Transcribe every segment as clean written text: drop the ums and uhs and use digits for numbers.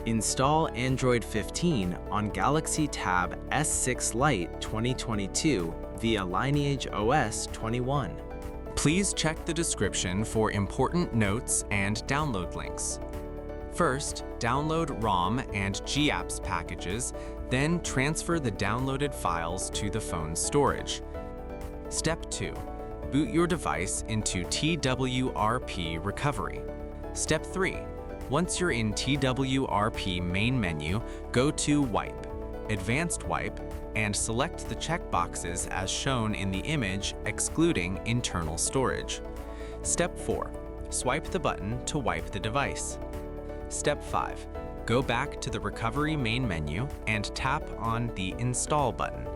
Install Android 15 on Galaxy Tab S6 Lite 2022 via LineageOS 21. Please check the description for important notes and download links. First, download ROM and GApps packages, then transfer the downloaded files to the phone's storage. Step 2. Boot your device into TWRP recovery. Step 3. Once you're in TWRP main menu, go to Wipe, Advanced Wipe, and select the checkboxes as shown in the image excluding internal storage. Step 4. Swipe the button to wipe the device. Step 5. Go back to the Recovery main menu and tap on the Install button.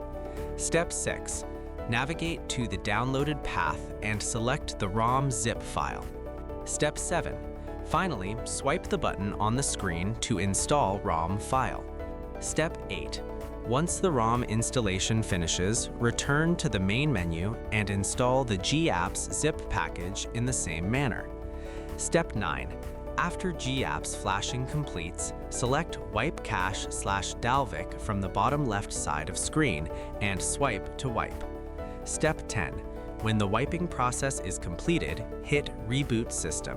Step 6. Navigate to the downloaded path and select the ROM zip file. Step 7. Finally, swipe the button on the screen to install ROM file. Step 8. Once the ROM installation finishes, return to the main menu and install the GApps zip package in the same manner. Step 9. After GApps flashing completes, select Wipe Cache/Dalvik from the bottom left side of screen and swipe to wipe. Step 10. When the wiping process is completed, hit Reboot System.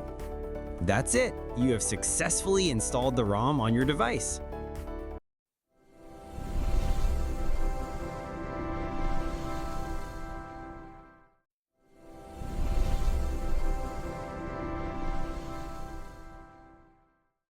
That's it! You have successfully installed the ROM on your device.